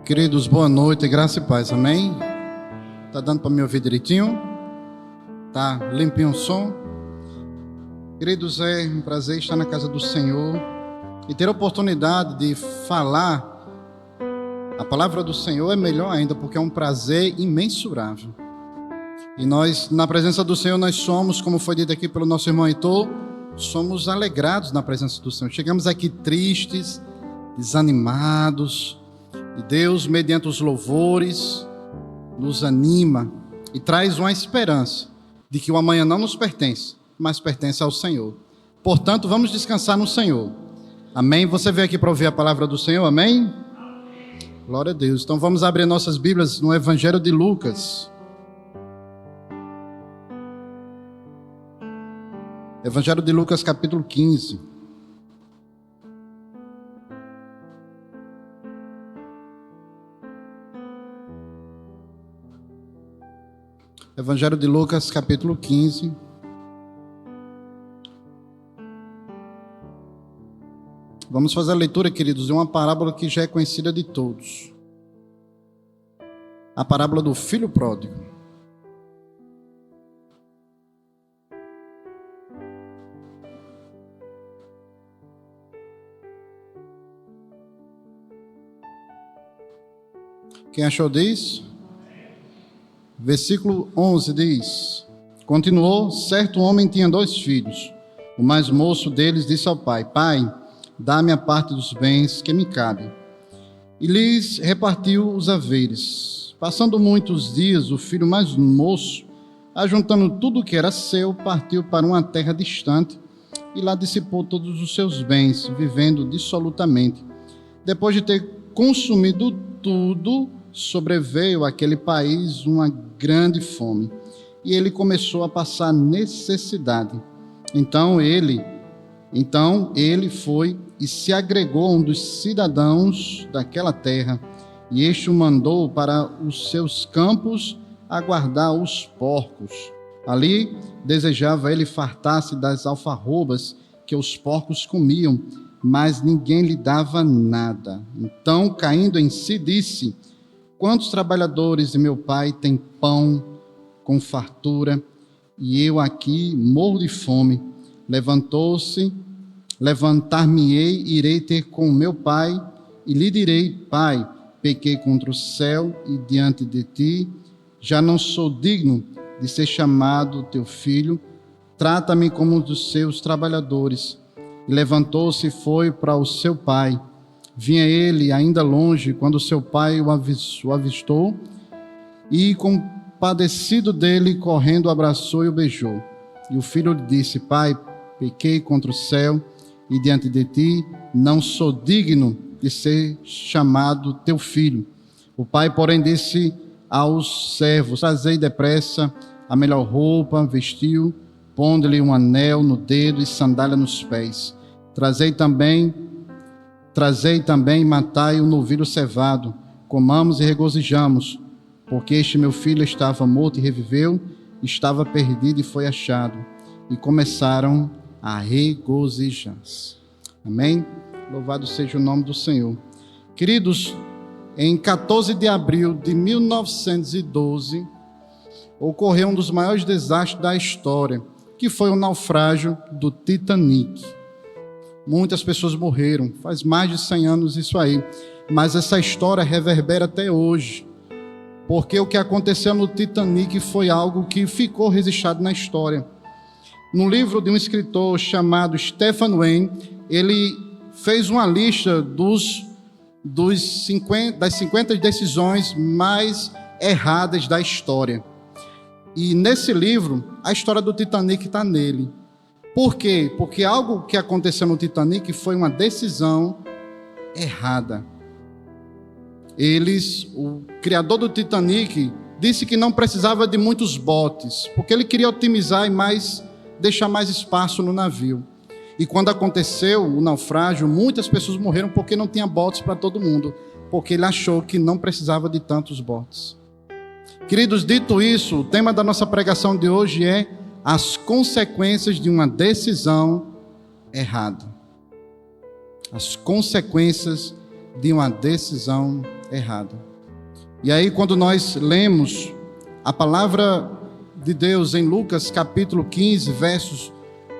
Queridos, boa noite, graça e paz, amém? Tá dando para me ouvir direitinho? Tá limpinho o som? Queridos, é um prazer estar na casa do Senhor e ter a oportunidade de falar a palavra do Senhor. É melhor ainda, porque é um prazer imensurável. E nós, na presença do Senhor, nós somos, como foi dito aqui pelo nosso irmão Heitor, somos alegrados na presença do Senhor. Chegamos aqui tristes, desanimados, e Deus, mediante os louvores, nos anima e traz uma esperança de que o amanhã não nos pertence, mas pertence ao Senhor. Portanto, vamos descansar no Senhor. Amém? Você veio aqui para ouvir a palavra do Senhor, amém? Glória a Deus. Então vamos abrir nossas Bíblias no Evangelho de Lucas. Evangelho de Lucas, capítulo 15. Evangelho de Lucas, capítulo 15. Vamos fazer a leitura, queridos, de uma parábola que já é conhecida de todos. A parábola do filho pródigo. Quem achou diz? Versículo 11 diz: Continuou, certo homem tinha 2 filhos. O mais moço deles disse ao pai: Pai, dá-me a parte dos bens que me cabe. E lhes repartiu os haveres. Passando muitos dias, o filho mais moço, ajuntando tudo o que era seu, partiu para uma terra distante e lá dissipou todos os seus bens, vivendo dissolutamente. Depois de ter consumido tudo, sobreveio àquele país uma grande fome, e ele começou a passar necessidade. Então ele foi e se agregou a um dos cidadãos daquela terra, e este o mandou para os seus campos a guardar os porcos. Ali desejava ele fartar-se das alfarrobas que os porcos comiam, mas ninguém lhe dava nada. Então, caindo em si, disse: Quantos trabalhadores de meu pai têm pão com fartura, e eu aqui morro de fome? Levantar-me-ei, irei ter com meu pai, e lhe direi: Pai, pequei contra o céu e diante de ti, já não sou digno de ser chamado teu filho, trata-me como um dos seus trabalhadores. E levantou-se e foi para o seu pai. Vinha ele ainda longe, quando seu pai o avistou, e compadecido dele, correndo, o abraçou e o beijou. E o filho lhe disse: Pai, pequei contra o céu e diante de ti, não sou digno de ser chamado teu filho. O pai, porém, disse aos servos: Trazei depressa a melhor roupa, vestiu, pondo-lhe um anel no dedo e sandália nos pés. Trazei também e matai o novilho cevado, comamos e regozijamos, porque este meu filho estava morto e reviveu, estava perdido e foi achado. E começaram a regozijar-se. Amém? Louvado seja o nome do Senhor. Queridos, em 14 de abril de 1912, ocorreu um dos maiores desastres da história, que foi o naufrágio do Titanic. Muitas pessoas morreram, faz mais de 100 anos isso aí, mas essa história reverbera até hoje, porque o que aconteceu no Titanic foi algo que ficou registrado na história. No livro de um escritor chamado Stephen Wayne, ele fez uma lista das 50 decisões mais erradas da história. E nesse livro, a história do Titanic está nele. Por quê? Porque algo que aconteceu no Titanic foi uma decisão errada. O criador do Titanic disse que não precisava de muitos botes, porque ele queria otimizar e deixar mais espaço no navio. E quando aconteceu o naufrágio, muitas pessoas morreram porque não tinha botes para todo mundo, porque ele achou que não precisava de tantos botes. Queridos, dito isso, o tema da nossa pregação de hoje é as consequências de uma decisão errada. As consequências de uma decisão errada. E aí, quando nós lemos a palavra de Deus em Lucas capítulo 15, versos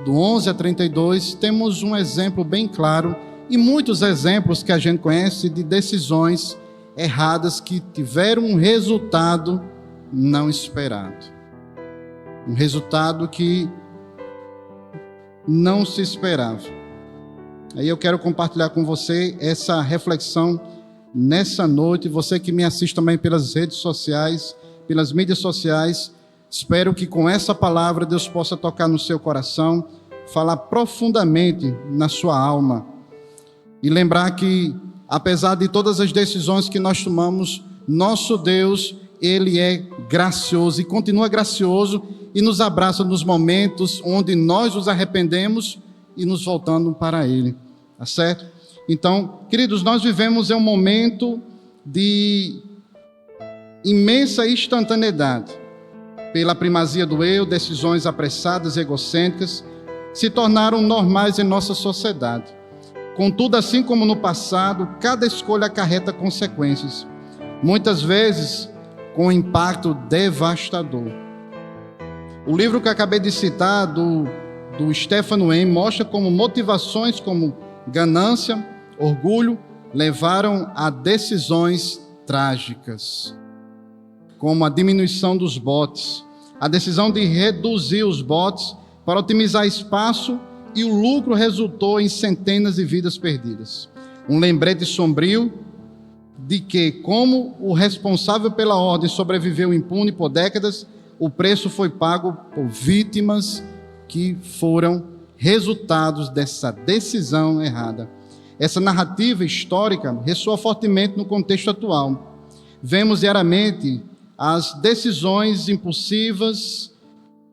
do 11 a 32, temos um exemplo bem claro e muitos exemplos que a gente conhece de decisões erradas que tiveram um resultado não esperado. Um resultado que não se esperava. Aí eu quero compartilhar com você essa reflexão nessa noite. Você que me assiste também pelas redes sociais, pelas mídias sociais, espero que com essa palavra Deus possa tocar no seu coração, falar profundamente na sua alma e lembrar que, apesar de todas as decisões que nós tomamos, nosso Deus, Ele é gracioso e continua gracioso e nos abraça nos momentos onde nós nos arrependemos e nos voltando para Ele, tá certo? Então, queridos, nós vivemos um momento de imensa instantaneidade. Pela primazia do eu, decisões apressadas e egocêntricas se tornaram normais em nossa sociedade. Contudo, assim como no passado, cada escolha acarreta consequências, muitas vezes com impacto devastador. O livro que eu acabei de citar, do Stephen Wayne, mostra como motivações como ganância, orgulho, levaram a decisões trágicas, como a diminuição dos botes, a decisão de reduzir os botes para otimizar espaço, e o lucro resultou em centenas de vidas perdidas. Um lembrete sombrio de que, como o responsável pela ordem sobreviveu impune por décadas, o preço foi pago por vítimas que foram resultados dessa decisão errada. Essa narrativa histórica ressoa fortemente no contexto atual. Vemos diariamente as decisões impulsivas,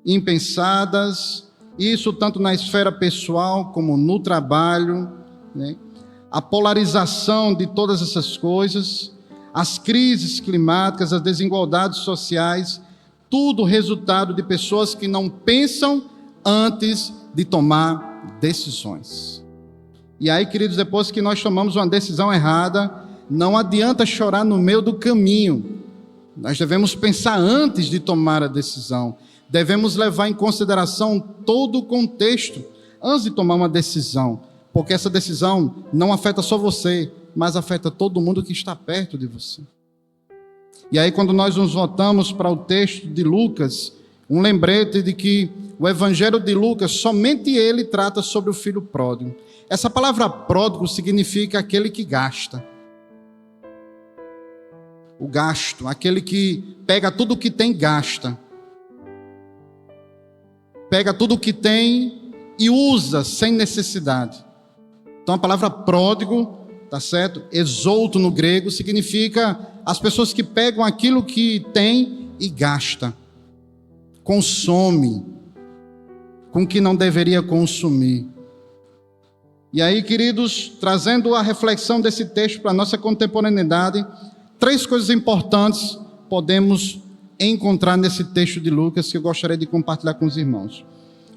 impensadas, isso tanto na esfera pessoal como no trabalho, né? A polarização de todas essas coisas, as crises climáticas, as desigualdades sociais, tudo resultado de pessoas que não pensam antes de tomar decisões. E aí, queridos, depois que nós tomamos uma decisão errada, não adianta chorar no meio do caminho. Nós devemos pensar antes de tomar a decisão. Devemos levar em consideração todo o contexto antes de tomar uma decisão, porque essa decisão não afeta só você, mas afeta todo mundo que está perto de você. E aí, quando nós nos voltamos para o texto de Lucas, um lembrete de que o Evangelho de Lucas, somente ele trata sobre o filho pródigo. Essa palavra pródigo significa aquele que gasta. O gasto, aquele que pega tudo o que tem e gasta. Pega tudo o que tem e usa sem necessidade. Então a palavra pródigo, tá certo? Exouto no grego significa as pessoas que pegam aquilo que tem e gasta. Consome com o que não deveria consumir. E aí, queridos, trazendo a reflexão desse texto para a nossa contemporaneidade, 3 coisas importantes podemos encontrar nesse texto de Lucas que eu gostaria de compartilhar com os irmãos.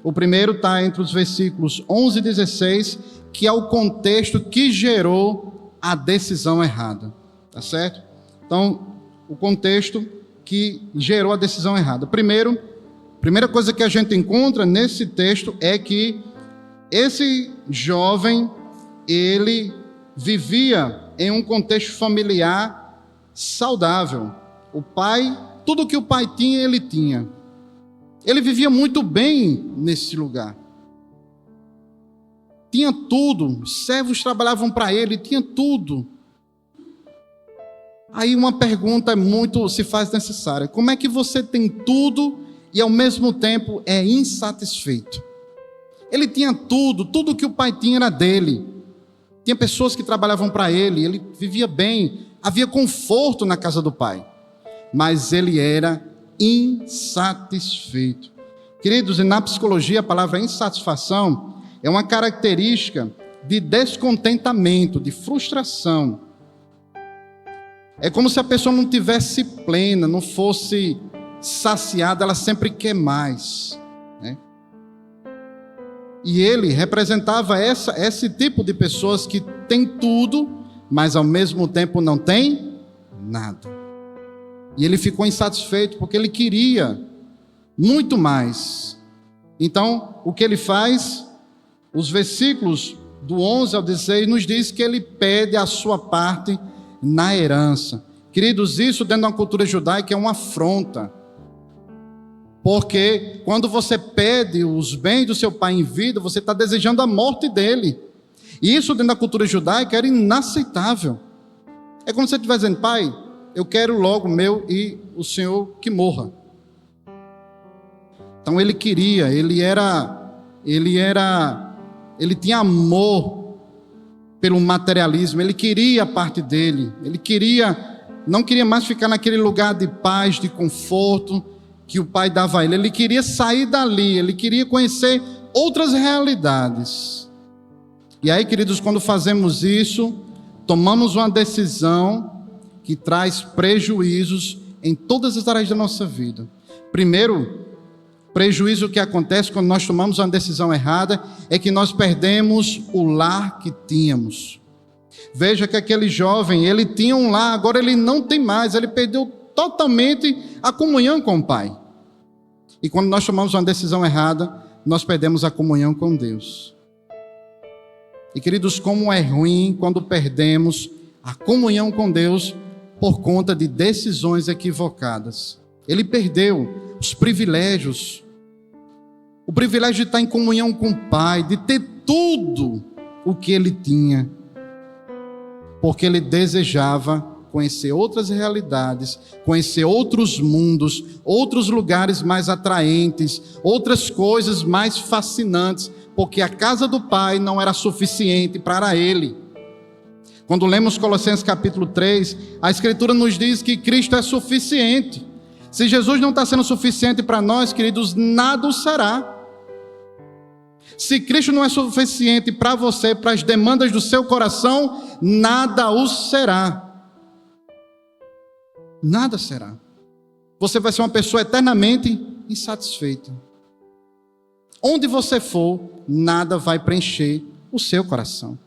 O primeiro está entre os versículos 11 e 16, que é o contexto que gerou a decisão errada, tá certo? Então, o contexto que gerou a decisão errada. Primeira coisa que a gente encontra nesse texto é que esse jovem, ele vivia em um contexto familiar saudável. O pai, tudo que o pai tinha, ele tinha. Ele vivia muito bem nesse lugar. Tinha tudo, os servos trabalhavam para ele, tinha tudo. Aí uma pergunta se faz necessária: como é que você tem tudo e ao mesmo tempo é insatisfeito? Ele tinha tudo que o pai tinha era dele. Tinha pessoas que trabalhavam para ele, ele vivia bem, havia conforto na casa do pai, mas ele era insatisfeito. Queridos, e na psicologia a palavra insatisfação é uma característica de descontentamento, de frustração. É como se a pessoa não tivesse plena, não fosse saciada, ela sempre quer mais, né? E ele representava esse tipo de pessoas que tem tudo, mas ao mesmo tempo não tem nada. E ele ficou insatisfeito porque ele queria muito mais. Então, o que ele faz? Os versículos do 11 ao 16 nos diz que ele pede a sua parte na herança. Queridos, isso dentro da cultura judaica é uma afronta. Porque quando você pede os bens do seu pai em vida, você está desejando a morte dele. E isso dentro da cultura judaica era inaceitável. É como se você estivesse dizendo: pai, eu quero logo o meu e o senhor que morra. Então ele queria, ele tinha amor pelo materialismo, ele queria a parte dele, não queria mais ficar naquele lugar de paz, de conforto que o pai dava a ele. Ele queria sair dali, ele queria conhecer outras realidades. E aí, queridos, quando fazemos isso, tomamos uma decisão que traz prejuízos em todas as áreas da nossa vida. Primeiro, prejuízo que acontece quando nós tomamos uma decisão errada é que nós perdemos o lar que tínhamos. Veja que aquele jovem, ele tinha um lar, agora ele não tem mais, ele perdeu totalmente a comunhão com o pai. E quando nós tomamos uma decisão errada, nós perdemos a comunhão com Deus. E queridos, como é ruim quando perdemos a comunhão com Deus por conta de decisões equivocadas. Ele perdeu os privilégios. O privilégio de estar em comunhão com o Pai, de ter tudo o que ele tinha. Porque ele desejava conhecer outras realidades, conhecer outros mundos, outros lugares mais atraentes, outras coisas mais fascinantes, porque a casa do Pai não era suficiente para ele. Quando lemos Colossenses capítulo 3, a Escritura nos diz que Cristo é suficiente. Se Jesus não está sendo suficiente para nós, queridos, nada o será. Se Cristo não é suficiente para você, para as demandas do seu coração, nada o será. Nada será. Você vai ser uma pessoa eternamente insatisfeita. Onde você for, nada vai preencher o seu coração.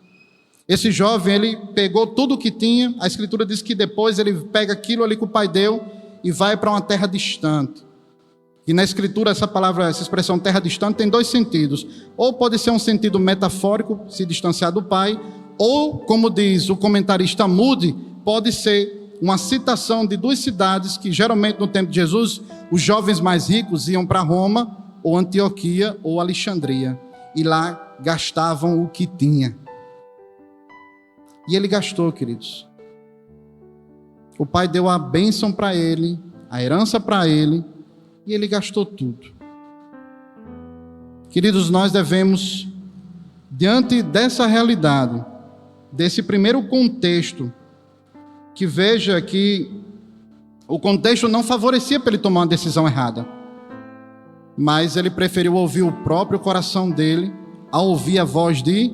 Esse jovem, ele pegou tudo o que tinha. A Escritura diz que depois ele pega aquilo ali que o pai deu e vai para uma terra distante. E na Escritura essa palavra, essa expressão terra distante tem dois sentidos. Ou pode ser um sentido metafórico, se distanciar do pai, ou, como diz o comentarista Moody, pode ser uma citação de duas cidades que geralmente no tempo de Jesus os jovens mais ricos iam para Roma, ou Antioquia, ou Alexandria, e lá gastavam o que tinha. E ele gastou, queridos. O pai deu a bênção para ele, a herança para ele, e ele gastou tudo. Queridos, nós devemos, diante dessa realidade, desse primeiro contexto, que veja que o contexto não favorecia para ele tomar uma decisão errada, mas ele preferiu ouvir o próprio coração dele a ouvir a voz de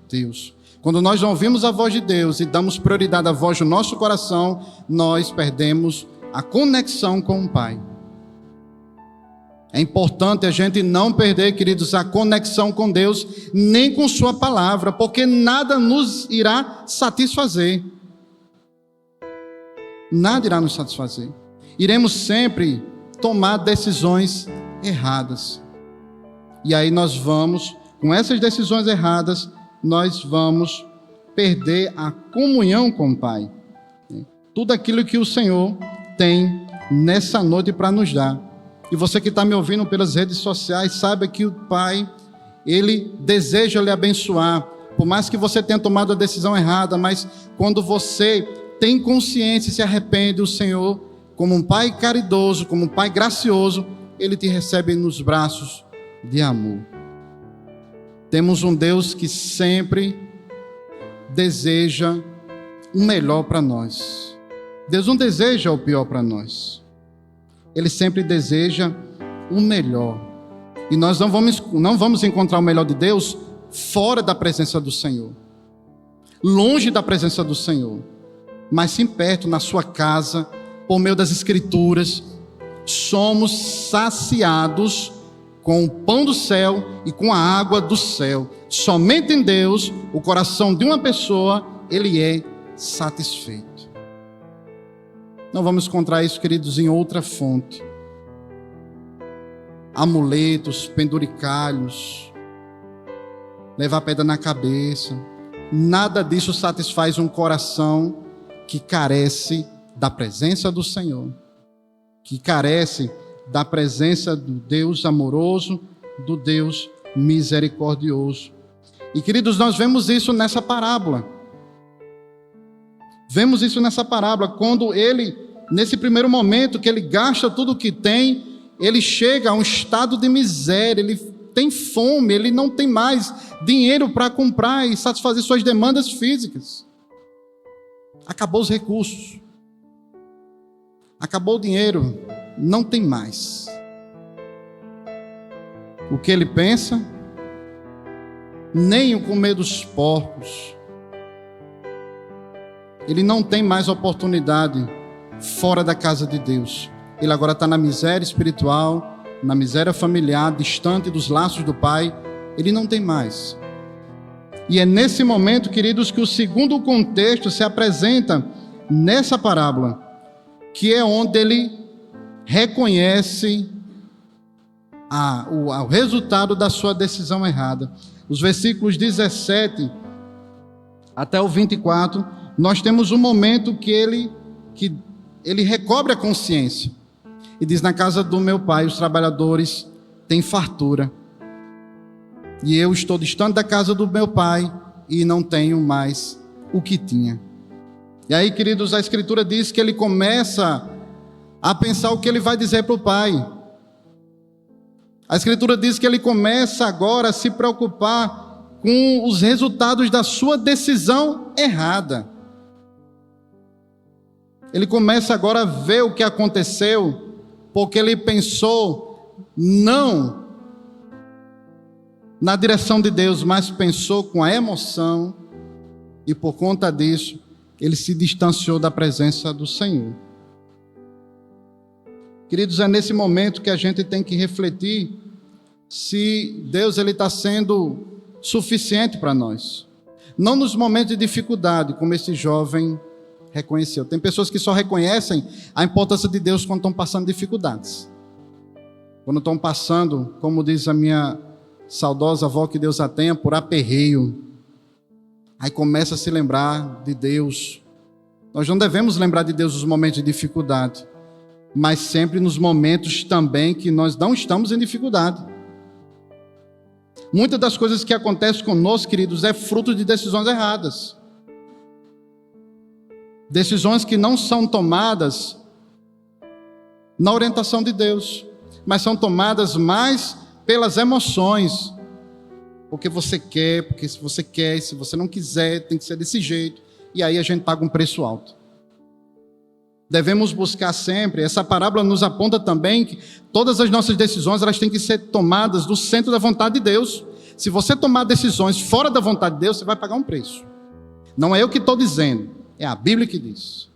Deus. Quando nós não ouvimos a voz de Deus e damos prioridade à voz do nosso coração, nós perdemos a conexão com o Pai. É importante a gente não perder, queridos, a conexão com Deus, nem com sua palavra, porque nada nos irá satisfazer. Nada irá nos satisfazer. Iremos sempre tomar decisões erradas. E aí nós vamos, com essas decisões erradas, nós vamos perder a comunhão com o Pai. Tudo aquilo que o Senhor tem nessa noite para nos dar. E você que está me ouvindo pelas redes sociais, saiba que o Pai, Ele deseja lhe abençoar. Por mais que você tenha tomado a decisão errada, mas quando você tem consciência e se arrepende, o Senhor, como um Pai caridoso, como um Pai gracioso, Ele te recebe nos braços de amor. Temos um Deus que sempre deseja o melhor para nós. Deus não deseja o pior para nós. Ele sempre deseja o melhor. E nós não vamos encontrar o melhor de Deus fora da presença do Senhor. Longe da presença do Senhor. Mas sim perto, na sua casa, por meio das Escrituras. Somos saciados com o pão do céu e com a água do céu. Somente em Deus, o coração de uma pessoa, ele é satisfeito. Não vamos encontrar isso, queridos, em outra fonte. Amuletos, penduricalhos, levar pedra na cabeça. Nada disso satisfaz um coração que carece da presença do Senhor, que carece da presença do Deus amoroso, do Deus misericordioso. E, queridos, nós vemos isso nessa parábola. Vemos isso nessa parábola, quando ele, nesse primeiro momento que ele gasta tudo o que tem, ele chega a um estado de miséria, ele tem fome, ele não tem mais dinheiro para comprar e satisfazer suas demandas físicas. Acabou os recursos. Acabou o dinheiro, não tem mais. O que ele pensa? Nem o comer dos porcos. Ele não tem mais oportunidade fora da casa de Deus. Ele agora está na miséria espiritual, na miséria familiar, distante dos laços do Pai. Ele não tem mais. E é nesse momento, queridos, que o segundo contexto se apresenta nessa parábola, que é onde ele reconhece o resultado da sua decisão errada. Os versículos 17 até o 24, nós temos um momento que ele recobre a consciência e diz: na casa do meu pai os trabalhadores têm fartura, e eu estou distante da casa do meu pai e não tenho mais o que tinha. E aí, queridos, a Escritura diz que ele começa a pensar o que ele vai dizer para o pai. A Escritura diz que ele começa agora a se preocupar com os resultados da sua decisão errada. Ele começa agora a ver o que aconteceu, porque ele pensou não na direção de Deus, mas pensou com a emoção, e por conta disso, ele se distanciou da presença do Senhor. Queridos, é nesse momento que a gente tem que refletir se Deus está sendo suficiente para nós. Não nos momentos de dificuldade, como esse jovem reconheceu. Tem pessoas que só reconhecem a importância de Deus quando estão passando dificuldades. Quando estão passando, como diz a minha saudosa avó, que Deus a tenha, por aperreio. Aí começa a se lembrar de Deus. Nós não devemos lembrar de Deus nos momentos de dificuldade, mas sempre nos momentos também que nós não estamos em dificuldade. Muitas das coisas que acontecem conosco, queridos, é fruto de decisões erradas. Decisões que não são tomadas na orientação de Deus, mas são tomadas mais pelas emoções. Porque você quer, porque se você quer, se você não quiser, tem que ser desse jeito. E aí a gente paga um preço alto. Devemos buscar sempre, essa parábola nos aponta também que todas as nossas decisões, elas têm que ser tomadas do centro da vontade de Deus. Se você tomar decisões fora da vontade de Deus, você vai pagar um preço. Não é eu que estou dizendo, é a Bíblia que diz.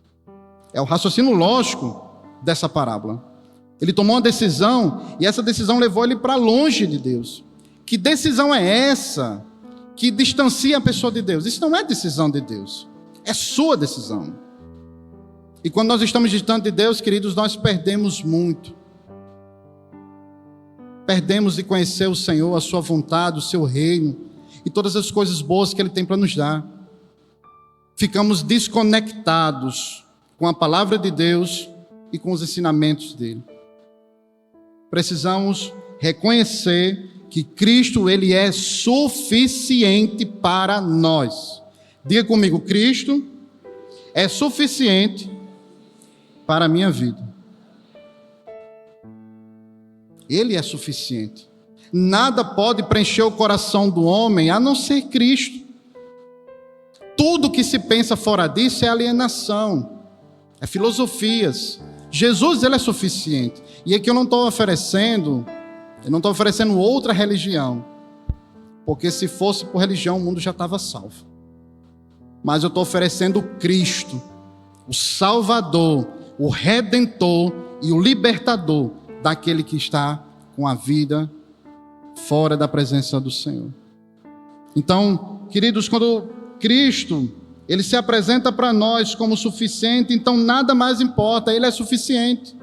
É o raciocínio lógico dessa parábola. Ele tomou uma decisão e essa decisão levou ele para longe de Deus. Que decisão é essa que distancia a pessoa de Deus? Isso não é decisão de Deus, é sua decisão. E quando nós estamos distante de Deus, queridos, nós perdemos muito. Perdemos de conhecer o Senhor, a sua vontade, o seu reino e todas as coisas boas que Ele tem para nos dar. Ficamos desconectados com a palavra de Deus e com os ensinamentos dele. Precisamos reconhecer que Cristo, Ele é suficiente para nós. Diga comigo: Cristo é suficiente para a minha vida. Ele é suficiente. Nada pode preencher o coração do homem a não ser Cristo. Tudo que se pensa fora disso é alienação, é filosofias. Jesus, Ele é suficiente. E aqui eu não estou oferecendo outra religião, porque se fosse por religião o mundo já estava salvo. Mas eu estou oferecendo Cristo, o Salvador, o Redentor e o Libertador daquele que está com a vida fora da presença do Senhor. Então, queridos, quando Cristo Ele se apresenta para nós como suficiente, então nada mais importa, Ele é suficiente.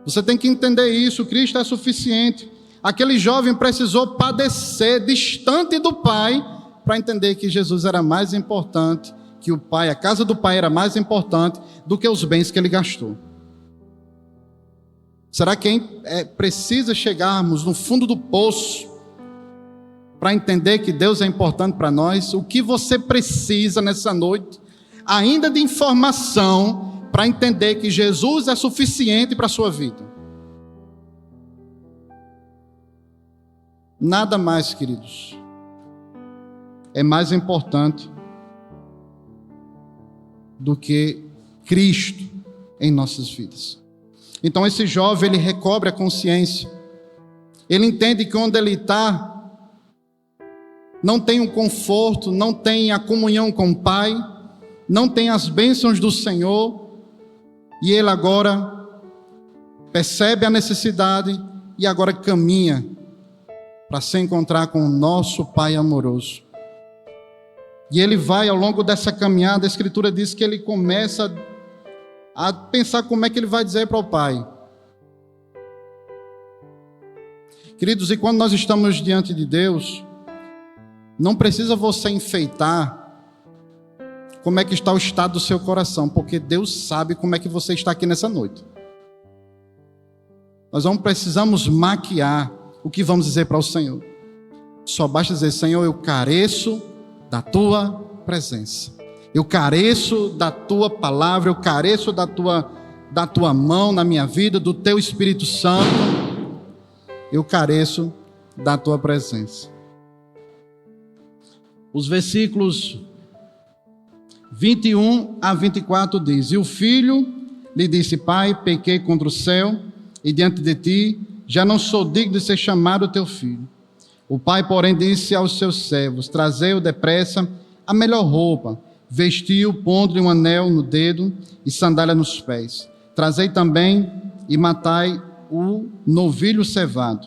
Você tem que entender isso, Cristo é suficiente. Aquele jovem precisou padecer distante do Pai para entender que Jesus era mais importante, que o Pai, a casa do Pai era mais importante do que os bens que ele gastou. Será que precisa chegarmos no fundo do poço para entender que Deus é importante para nós? O que você precisa nessa noite, ainda de informação, para entender que Jesus é suficiente para a sua vida? Nada mais, queridos, é mais importante do que Cristo em nossas vidas. Então esse jovem, ele recobre a consciência. Ele entende que onde ele está, não tem um conforto, não tem a comunhão com o Pai, não tem as bênçãos do Senhor, e ele agora percebe a necessidade e agora caminha para se encontrar com o nosso Pai amoroso. E ele vai, ao longo dessa caminhada, a Escritura diz que ele começa a pensar como é que ele vai dizer para o Pai. Queridos, e quando nós estamos diante de Deus, não precisa você enfeitar como é que está o estado do seu coração, porque Deus sabe como é que você está aqui nessa noite. Nós não precisamos maquiar o que vamos dizer para o Senhor. Só basta dizer: Senhor, eu careço da Tua presença. Eu careço da Tua palavra, eu careço da tua mão na minha vida, do Teu Espírito Santo. Eu careço da Tua presença. Os versículos 21 a 24 diz: E o filho lhe disse: Pai, pequei contra o céu e diante de ti, já não sou digno de ser chamado teu filho. O pai, porém, disse aos seus servos: Trazei-o depressa a melhor roupa, vestiu, pondo-lhe um anel no dedo e sandália nos pés. Trazei também e matai o novilho cevado.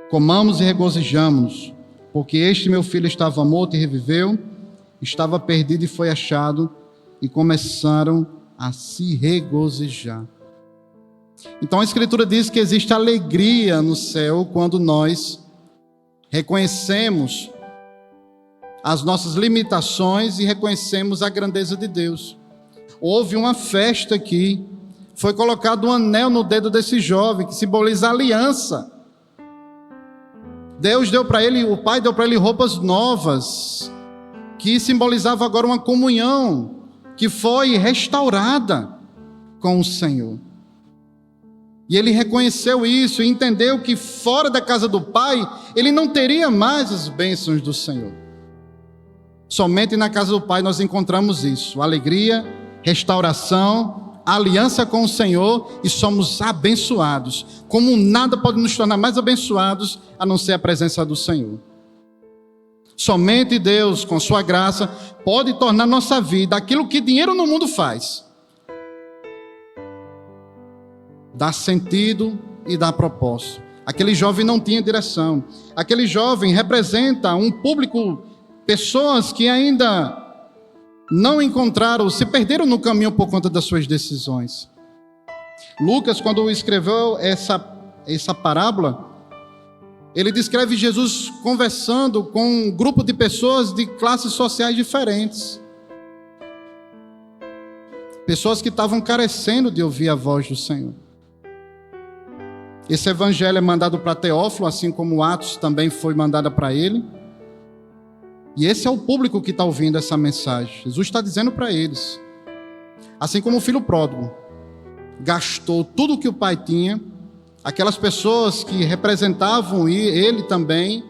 Comamos e regozijamo-nos, porque este meu filho estava morto e reviveu, estava perdido e foi achado, e começaram a se regozijar. Então a Escritura diz que existe alegria no céu quando nós reconhecemos as nossas limitações e reconhecemos a grandeza de Deus. Houve uma festa aqui, foi colocado um anel no dedo desse jovem, que simboliza a aliança. Deus deu para ele, o Pai deu para ele roupas novas, que simbolizava agora uma comunhão que foi restaurada com o Senhor. E ele reconheceu isso e entendeu que fora da casa do Pai, ele não teria mais as bênçãos do Senhor. Somente na casa do Pai nós encontramos isso: alegria, restauração, aliança com o Senhor, e somos abençoados. Como nada pode nos tornar mais abençoados a não ser a presença do Senhor. Somente Deus, com sua graça, pode tornar nossa vida aquilo que dinheiro no mundo faz: dá sentido e dá propósito. Aquele jovem não tinha direção. Aquele jovem representa um público, pessoas que ainda não encontraram, se perderam no caminho por conta das suas decisões. Lucas, quando escreveu essa parábola, ele descreve Jesus conversando com um grupo de pessoas de classes sociais diferentes. Pessoas que estavam carecendo de ouvir a voz do Senhor. Esse evangelho é mandado para Teófilo, assim como Atos também foi mandada para ele. E esse é o público que está ouvindo essa mensagem. Jesus está dizendo para eles: assim como o filho pródigo gastou tudo o que o pai tinha, aquelas pessoas que representavam ele também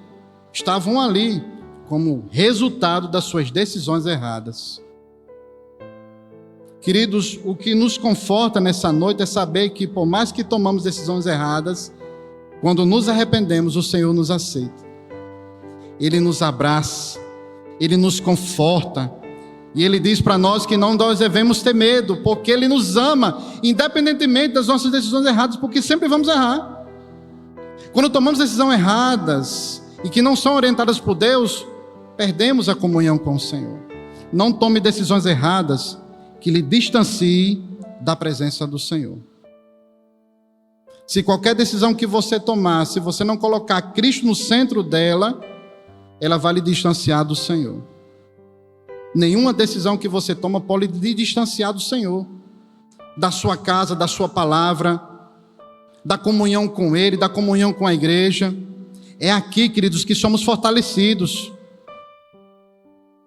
estavam ali como resultado das suas decisões erradas. Queridos, o que nos conforta nessa noite é saber que, por mais que tomamos decisões erradas, quando nos arrependemos, o Senhor nos aceita. Ele nos abraça, Ele nos conforta, e Ele diz para nós que não nós devemos ter medo, porque Ele nos ama, independentemente das nossas decisões erradas, porque sempre vamos errar. Quando tomamos decisões erradas e que não são orientadas por Deus, perdemos a comunhão com o Senhor. não tome decisões erradas que lhe distancie da presença do Senhor. Se qualquer decisão que você tomar, se você não colocar Cristo no centro dela, ela vai lhe distanciar do Senhor. Nenhuma decisão que você toma pode lhe distanciar do Senhor, da sua casa, da sua palavra, da comunhão com Ele, da comunhão com a igreja. É aqui, queridos, que somos fortalecidos.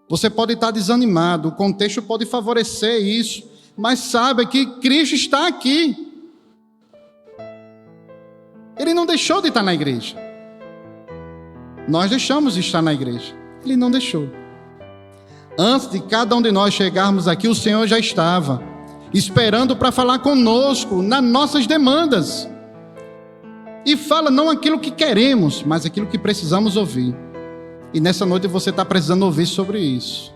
Você pode estar desanimado, o contexto pode favorecer isso, mas saiba que Cristo está aqui. Ele não deixou de estar na igreja. Nós deixamos de estar na igreja. Ele não deixou. Antes de cada um de nós chegarmos aqui, o Senhor já estava esperando para falar conosco nas nossas demandas. E fala não aquilo que queremos, mas aquilo que precisamos ouvir. E nessa noite você está precisando ouvir sobre isso.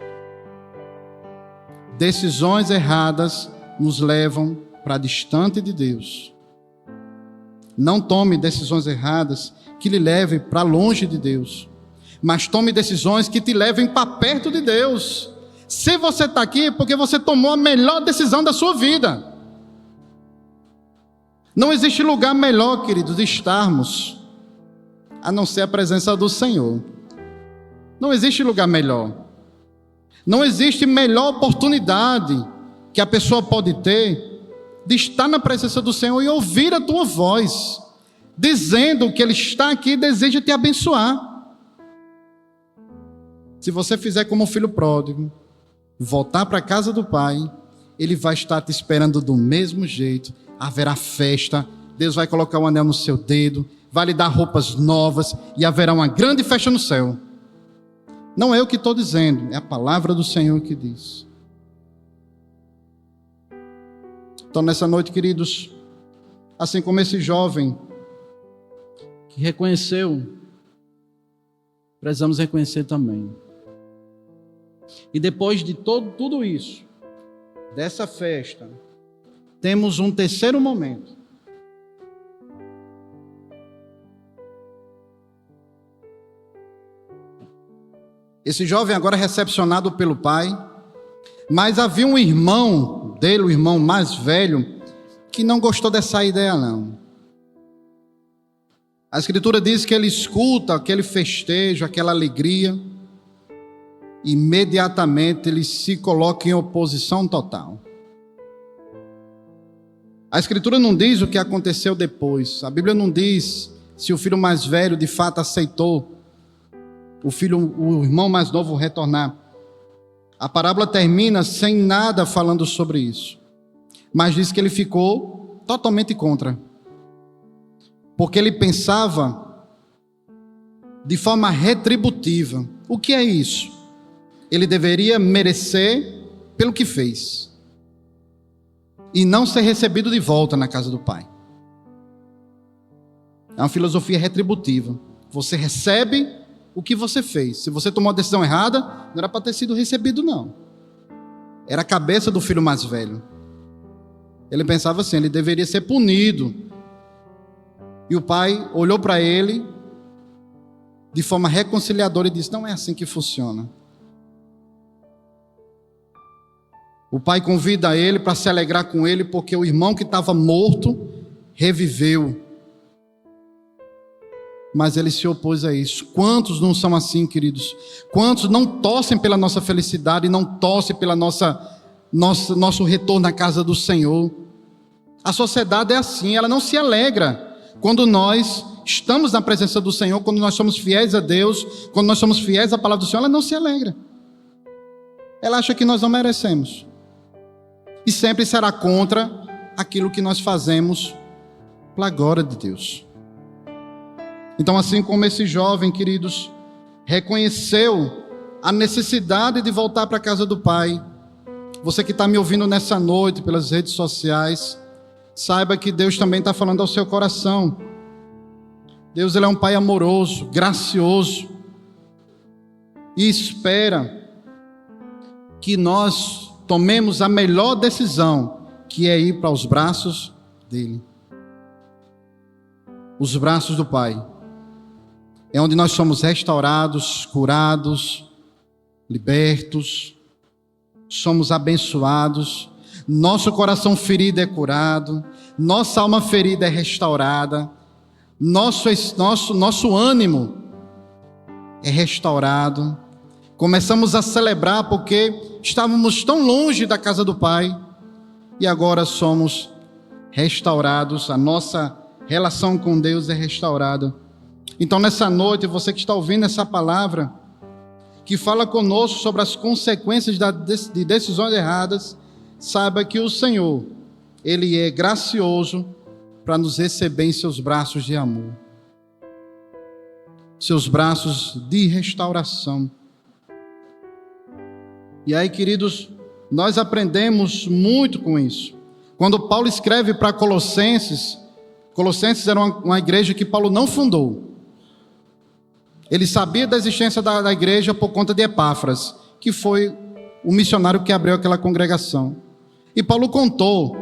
Decisões erradas nos levam para distante de Deus. Não tome decisões erradas que lhe levem para longe de Deus, mas tome decisões que te levem para perto de Deus. Se você está aqui é porque você tomou a melhor decisão da sua vida. Não existe lugar melhor, queridos, de estarmos, a não ser a presença do Senhor. Não existe lugar melhor. Não existe melhor oportunidade que a pessoa pode ter de estar na presença do Senhor e ouvir a tua voz, dizendo que Ele está aqui e deseja te abençoar. Se você fizer como o filho pródigo, voltar para a casa do Pai, Ele vai estar te esperando do mesmo jeito. Haverá festa, Deus vai colocar um anel no seu dedo, vai lhe dar roupas novas e haverá uma grande festa no céu. Não é eu que estou dizendo, é a palavra do Senhor que diz. Então, nessa noite, queridos, assim como esse jovem que reconheceu, precisamos reconhecer também. E depois de tudo isso, dessa festa, temos um terceiro momento. Esse jovem agora é recepcionado pelo pai, mas havia um irmão dele, o irmão mais velho, que não gostou dessa ideia não. A Escritura diz que ele escuta aquele festejo, aquela alegria, imediatamente ele se coloca em oposição total. A Escritura não diz o que aconteceu depois, a Bíblia não diz se o filho mais velho de fato aceitou o irmão mais novo retornar. A parábola termina sem nada falando sobre isso, mas diz que ele ficou totalmente contra, porque ele pensava de forma retributiva. O que é isso? Ele deveria merecer pelo que fez e não ser recebido de volta na casa do Pai. É uma filosofia retributiva. Você recebe o que você fez. Se você tomou a decisão errada, não era para ter sido recebido, não. Era a cabeça do filho mais velho. Ele pensava assim, ele deveria ser punido. E o pai olhou para ele de forma reconciliadora e disse: não é assim que funciona. O pai convida ele para se alegrar com ele, porque o irmão que estava morto reviveu. Mas ele se opôs a isso. Quantos não são assim, queridos? Quantos não torcem pela nossa felicidade, não torcem pela nosso retorno à casa do Senhor? A sociedade é assim, ela não se alegra quando nós estamos na presença do Senhor, quando nós somos fiéis a Deus, quando nós somos fiéis à palavra do Senhor, ela não se alegra. Ela acha que nós não merecemos. E sempre será contra aquilo que nós fazemos pela glória de Deus. Então, assim como esse jovem, queridos, reconheceu a necessidade de voltar para a casa do Pai, você que está me ouvindo nessa noite pelas redes sociais, saiba que Deus também está falando ao seu coração. Deus, Ele é um Pai amoroso, gracioso, e espera que nós tomemos a melhor decisão, que é ir para os braços dEle. Os braços do Pai. É onde nós somos restaurados, curados, libertos, somos abençoados, nosso coração ferido é curado, nossa alma ferida é restaurada, nosso ânimo é restaurado. Começamos a celebrar porque estávamos tão longe da casa do Pai e agora somos restaurados, a nossa relação com Deus é restaurada. Então nessa noite, você que está ouvindo essa palavra, que fala conosco sobre as consequências de decisões erradas, saiba que o Senhor, Ele é gracioso para nos receber em seus braços de amor, seus braços de restauração. E aí, queridos, nós aprendemos muito com isso. Quando Paulo escreve para Colossenses era uma igreja que Paulo não fundou. Ele sabia da existência da igreja por conta de Epáfras, que foi o missionário que abriu aquela congregação. E Paulo contou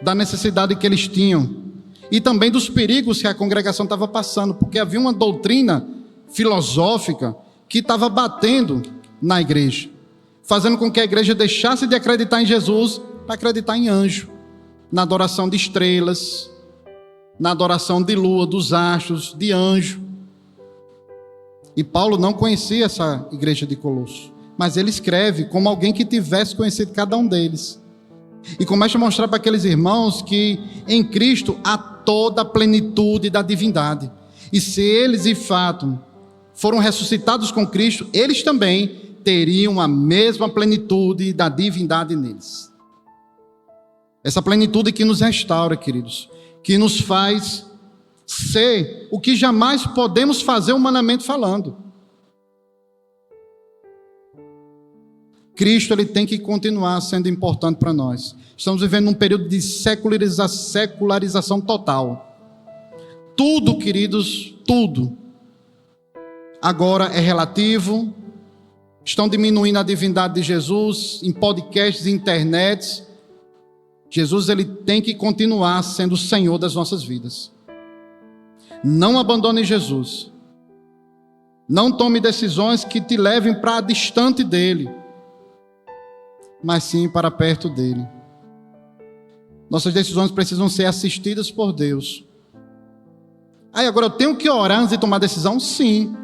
da necessidade que eles tinham e também dos perigos que a congregação estava passando, porque havia uma doutrina filosófica que estava batendo na igreja, fazendo com que a igreja deixasse de acreditar em Jesus para acreditar em anjo, na adoração de estrelas, na adoração de lua, dos astros, de anjo. E Paulo não conhecia essa igreja de Colosso, mas ele escreve como alguém que tivesse conhecido cada um deles. E começa a mostrar para aqueles irmãos que em Cristo há toda a plenitude da divindade. E se eles, de fato, foram ressuscitados com Cristo, eles também teriam a mesma plenitude da divindade neles. Essa plenitude que nos restaura, queridos, que nos faz ser o que jamais podemos fazer humanamente falando. Cristo, ele tem que continuar sendo importante para nós. Estamos vivendo um período de secularização total. Tudo, queridos, tudo agora é relativo. Estão diminuindo a divindade de Jesus em podcasts e internets. Jesus, ele tem que continuar sendo o Senhor das nossas vidas. Não abandone Jesus. Não tome decisões que te levem para distante dele, mas sim para perto dele. Nossas decisões precisam ser assistidas por Deus. Agora eu tenho que orar antes de tomar decisão? Sim.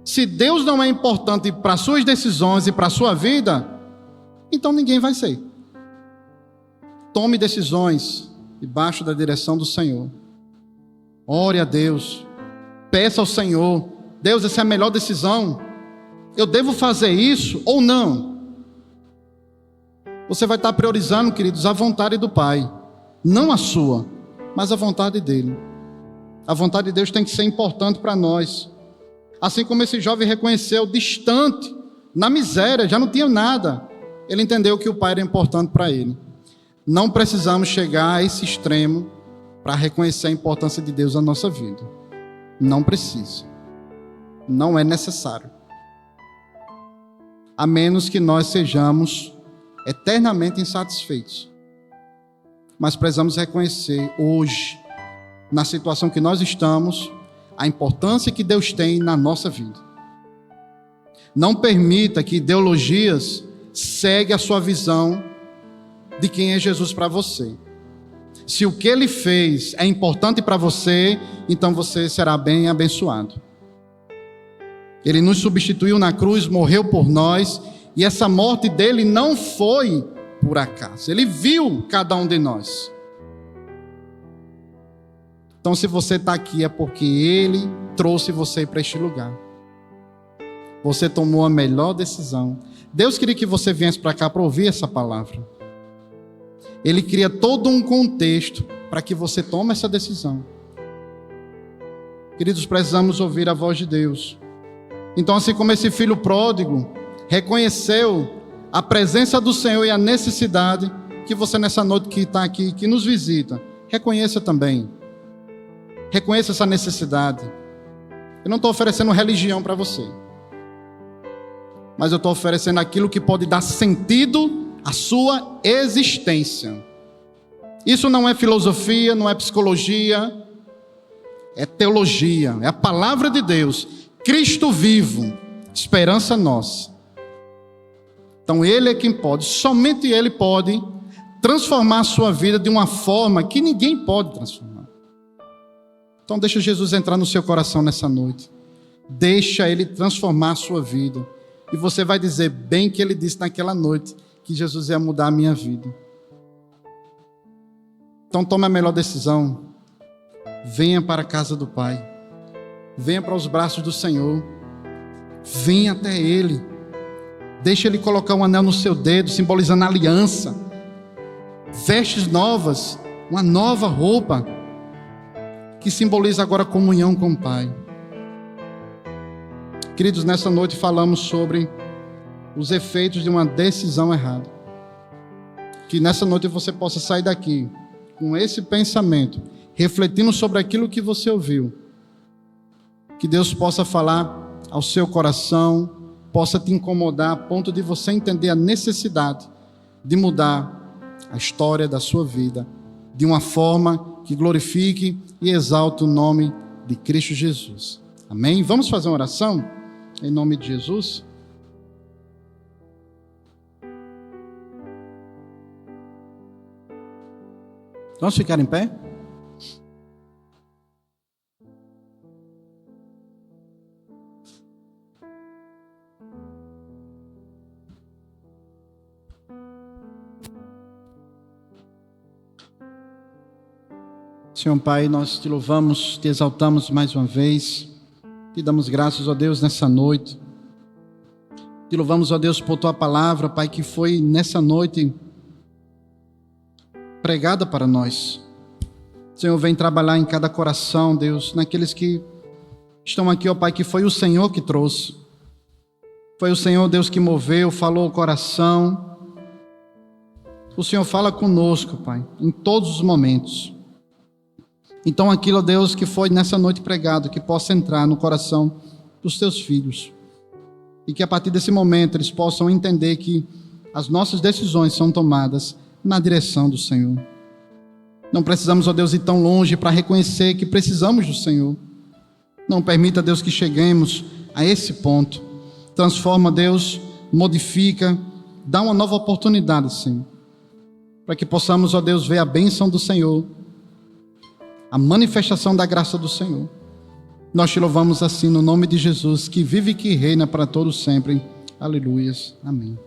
Se Deus não é importante para suas decisões e para a sua vida, então ninguém vai ser. Tome decisões debaixo da direção do Senhor. Ore a Deus. Peça ao Senhor: Deus, essa é a melhor decisão. Eu devo fazer isso ou não? Você vai estar priorizando, queridos, a vontade do Pai. Não a sua, mas a vontade dele. A vontade de Deus tem que ser importante para nós. Assim como esse jovem reconheceu, distante, na miséria, já não tinha nada. Ele entendeu que o Pai era importante para ele. Não precisamos chegar a esse extremo para reconhecer a importância de Deus na nossa vida. Não precisa. Não é necessário. A menos que nós sejamos eternamente insatisfeitos. Mas precisamos reconhecer hoje, na situação que nós estamos, a importância que Deus tem na nossa vida. Não permita que ideologias seguem a sua visão de quem é Jesus para você. Se o que ele fez é importante para você, então você será bem abençoado. Ele nos substituiu na cruz, morreu por nós, e essa morte dele não foi por acaso. Ele viu cada um de nós. Então, se você está aqui, é porque ele trouxe você para este lugar. Você tomou a melhor decisão. Deus queria que você viesse para cá para ouvir essa palavra. Ele cria todo um contexto para que você tome essa decisão. Queridos, precisamos ouvir a voz de Deus. Então, assim como esse filho pródigo reconheceu a presença do Senhor e a necessidade, que você nessa noite que está aqui, que nos visita, reconheça também. Reconheça essa necessidade. Eu não estou oferecendo religião para você, mas eu estou oferecendo aquilo que pode dar sentido à sua existência. Isso não é filosofia, não é psicologia, é teologia, é a palavra de Deus. Cristo vivo, esperança nossa. Então Ele é quem pode, somente Ele pode transformar a sua vida de uma forma que ninguém pode transformar. Então deixa Jesus entrar no seu coração nessa noite. Deixa Ele transformar a sua vida. E você vai dizer bem que Ele disse naquela noite que Jesus ia mudar a minha vida. Então tome a melhor decisão. Venha para a casa do Pai. Venha para os braços do Senhor. Venha até Ele. Deixa Ele colocar um anel no seu dedo, simbolizando a aliança. Vestes novas, uma nova roupa, que simboliza agora a comunhão com o Pai. Queridos, nessa noite falamos sobre os efeitos de uma decisão errada. Que nessa noite você possa sair daqui com esse pensamento, refletindo sobre aquilo que você ouviu. Que Deus possa falar ao seu coração, possa te incomodar a ponto de você entender a necessidade de mudar a história da sua vida de uma forma que glorifique e exalte o nome de Cristo Jesus. Amém? Vamos fazer uma oração em nome de Jesus? Vamos ficar em pé? Senhor Pai, nós te louvamos, te exaltamos mais uma vez, te damos graças, ó Deus, nessa noite. Te louvamos, ó Deus, por tua palavra, Pai, que foi nessa noite pregada para nós. Senhor, vem trabalhar em cada coração, Deus, naqueles que estão aqui, ó Pai, que foi o Senhor que trouxe. Foi o Senhor, Deus, que moveu, falou o coração. O Senhor fala conosco, Pai, em todos os momentos. Então aquilo, ó Deus, que foi nessa noite pregado, que possa entrar no coração dos teus filhos. E que a partir desse momento eles possam entender que as nossas decisões são tomadas na direção do Senhor. Não precisamos, ó Deus, ir tão longe para reconhecer que precisamos do Senhor. Não permita, Deus, que cheguemos a esse ponto. Transforma, Deus, modifica, dá uma nova oportunidade, Senhor. Para que possamos, ó Deus, ver a bênção do Senhor, a manifestação da graça do Senhor. Nós te louvamos assim no nome de Jesus, que vive e que reina para todos sempre. Aleluias. Amém.